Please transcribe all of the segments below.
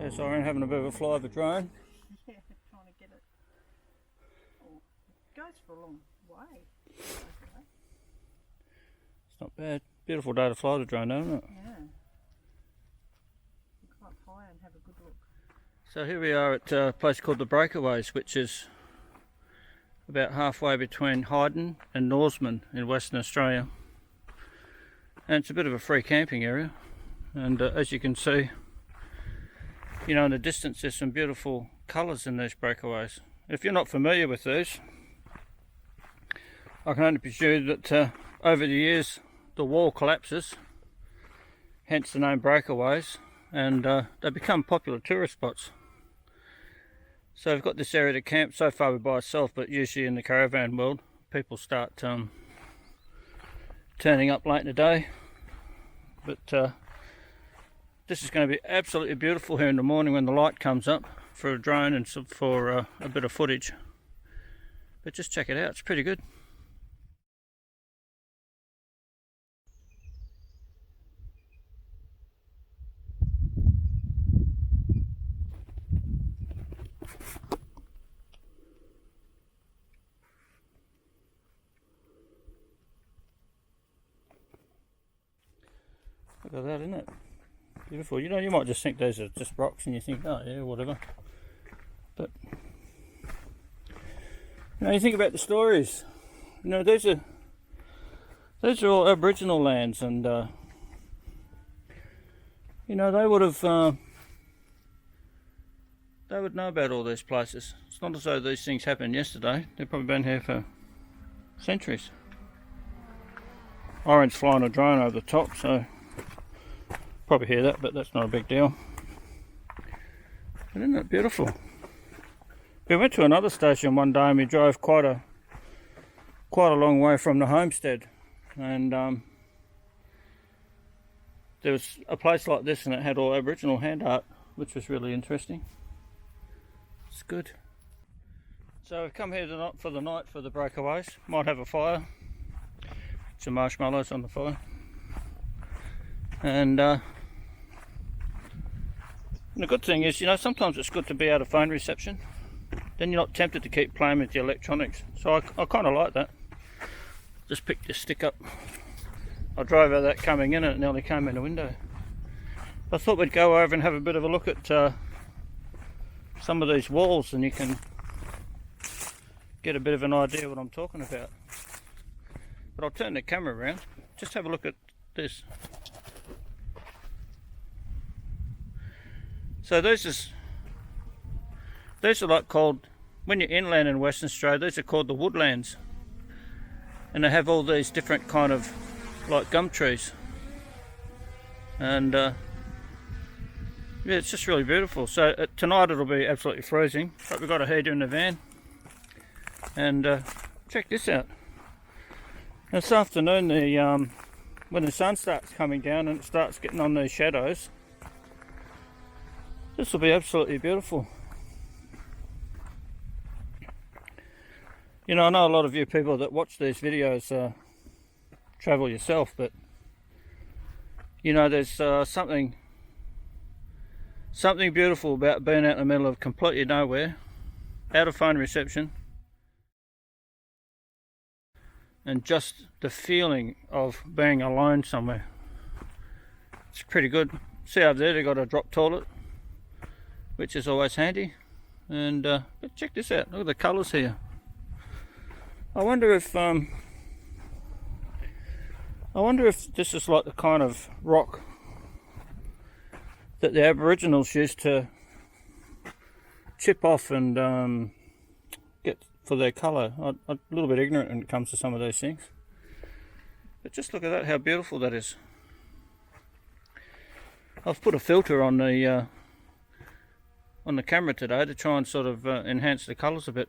There's Irene having a bit of a fly of a drone. Yeah, trying to get it. Oh, it goes for a long way. It's not bad. Beautiful day to fly the drone, isn't it? Yeah. Quite high and have a good look. So here we are at a place called the Breakaways, which is about halfway between Hyden and Norseman in Western Australia. And it's a bit of a free camping area. And as you can see, you know, in the distance there's some beautiful colours in these breakaways. If you're not familiar with these, I can only presume that over the years the wall collapses, hence the name breakaways, and they become popular tourist spots. So we've got this area to camp. So far we're by ourselves, but usually in the caravan world people start turning up late in the day. But this is going to be absolutely beautiful here in the morning when the light comes up for a drone and for a bit of footage. But just check it out, it's pretty good. Look at that, isn't it? Beautiful. You know, you might just think those are just rocks and you think, oh yeah, whatever. But, you know, you think about the stories. You know, these are all Aboriginal lands, and you know, they would know about all these places. It's not as though these things happened yesterday. They've probably been here for centuries. Orange flying a drone over the top, so probably hear that, but that's not a big deal. But isn't it beautiful? We went to another station one day and we drove quite a long way from the homestead, and there was a place like this and it had all Aboriginal hand art, which was really interesting. It's good. So we've come here for the night for the breakaways. Might have a fire, some marshmallows on the fire, and the good thing is, you know, sometimes it's good to be out of phone reception. Then you're not tempted to keep playing with your electronics. So I kind of like that. Just picked this stick up. I drove over that coming in and it nearly came in the window. I thought we'd go over and have a bit of a look at some of these walls, and you can get a bit of an idea what I'm talking about. But I'll turn the camera around. Just have a look at this. So these are like called, when you're inland in Western Australia, these are called the woodlands, and they have all these different kind of like gum trees, and yeah, it's just really beautiful. So tonight it'll be absolutely freezing, but we've got a heater in the van, and check this out. This afternoon, when the sun starts coming down and it starts getting on these shadows, this will be absolutely beautiful. You know, I know a lot of you people that watch these videos travel yourself, but you know, there's something beautiful about being out in the middle of completely nowhere, out of phone reception, and just the feeling of being alone somewhere. It's pretty good. See over there, they've got a drop toilet, which is always handy. And check this out, look at the colours here. I wonder if this is like the kind of rock that the Aboriginals used to chip off and get for their colour. I'm a little bit ignorant when it comes to some of those things, but just look at that, how beautiful that is. I've put a filter on the camera today to try and sort of enhance the colours a bit.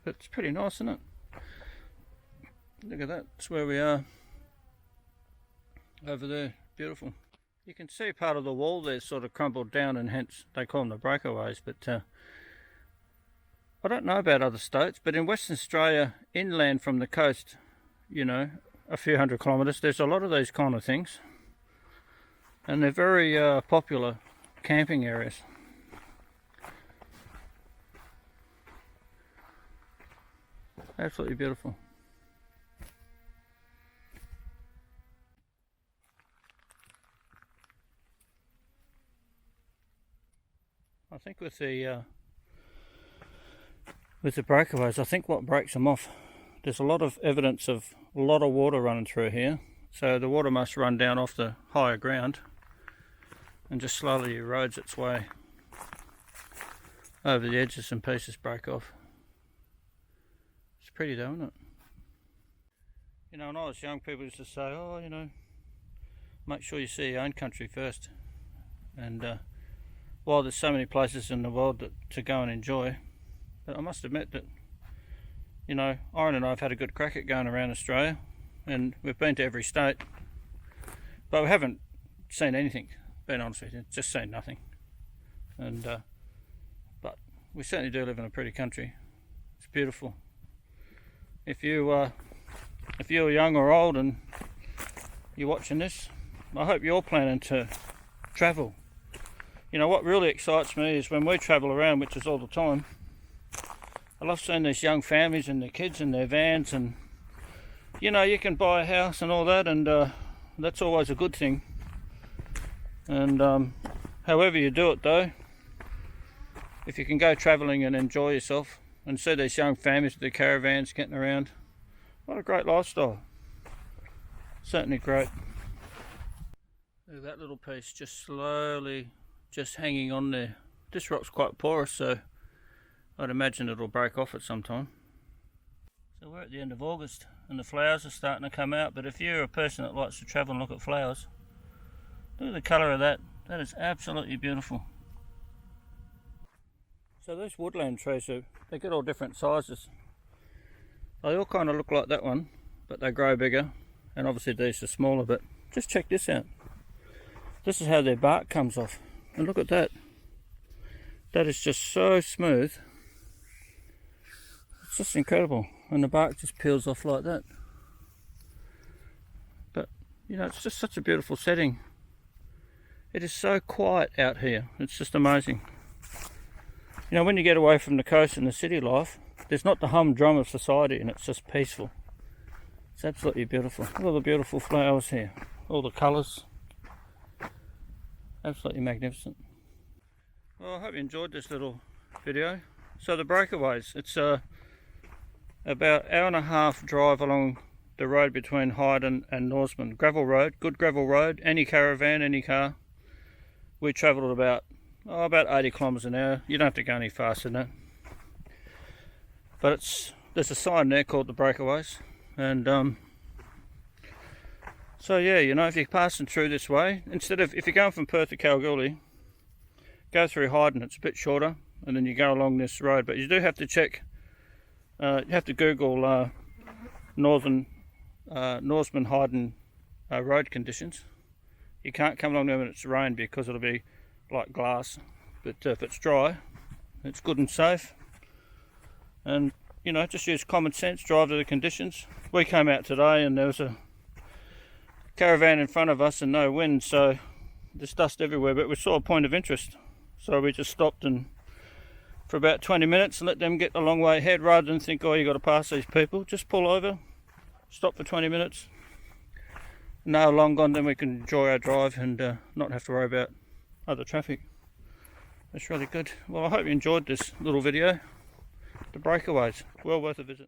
But it's pretty nice, isn't it? Look at that, that's where we are. Over there, beautiful. You can see part of the wall there sort of crumbled down, and hence they call them the breakaways. But I don't know about other states, but in Western Australia, inland from the coast, you know, a few hundred kilometres, there's a lot of these kind of things. And they're very popular camping areas. Absolutely beautiful. I think with the breakaways, I think what breaks them off, there's a lot of evidence of a lot of water running through here, so the water must run down off the higher ground and just slowly erodes its way over the edges and pieces break off. It's pretty though, isn't it? You know, when I was young, people used to say, oh, you know, make sure you see your own country first. And while there's so many places in the world to go and enjoy, but I must admit that, you know, Oren and I have had a good crack at going around Australia, and we've been to every state, but we haven't seen anything, being honest with you, just seen nothing. And but we certainly do live in a pretty country. It's beautiful. If you're young or old and you're watching this, I hope you're planning to travel. You know, what really excites me is when we travel around, which is all the time, I love seeing these young families and their kids in their vans, and you know, you can buy a house and all that, and that's always a good thing. And however you do it though, if you can go travelling and enjoy yourself and see these young families with their caravans getting around, what a great lifestyle. Certainly great. Look at that little piece just slowly just hanging on there. This rock's quite porous, so I'd imagine it'll break off at some time. So we're at the end of August and the flowers are starting to come out, but if you're a person that likes to travel and look at flowers, look at the colour of that. That is absolutely beautiful. So those woodland trees, they get all different sizes. They all kind of look like that one, but they grow bigger, and obviously these are smaller, but just check this out. This is how their bark comes off, and look at that. That is just so smooth. It's just incredible, and the bark just peels off like that. But you know, it's just such a beautiful setting. It is so quiet out here, it's just amazing. You know, when you get away from the coast and the city life, there's not the humdrum of society, and it's just peaceful. It's absolutely beautiful. Look at all the beautiful flowers here, all the colours. Absolutely magnificent. Well, I hope you enjoyed this little video. So the Breakaways, it's about an hour and a half drive along the road between Hyden and Norseman. Gravel road, good gravel road, any caravan, any car. We travelled at about 80 kilometres an hour. You don't have to go any faster than that. But there's a sign there called the Breakaways, and so yeah, you know, if you're passing through this way, if you're going from Perth to Kalgoorlie, go through Hyden. It's a bit shorter, and then you go along this road. But you do have to check. You have to Google Norseman Hyden road conditions. You can't come along there when it's rain because it'll be like glass. But if it's dry, it's good and safe. And you know, just use common sense, drive to the conditions. We came out today and there was a caravan in front of us and no wind, so there's dust everywhere, but we saw a point of interest. So we just stopped and for about 20 minutes and let them get a long way ahead, rather than think, oh, you got to pass these people. Just pull over, stop for 20 minutes. No, long gone, then we can enjoy our drive and not have to worry about other traffic. That's really good. Well, I hope you enjoyed this little video. The Breakaways, well worth a visit.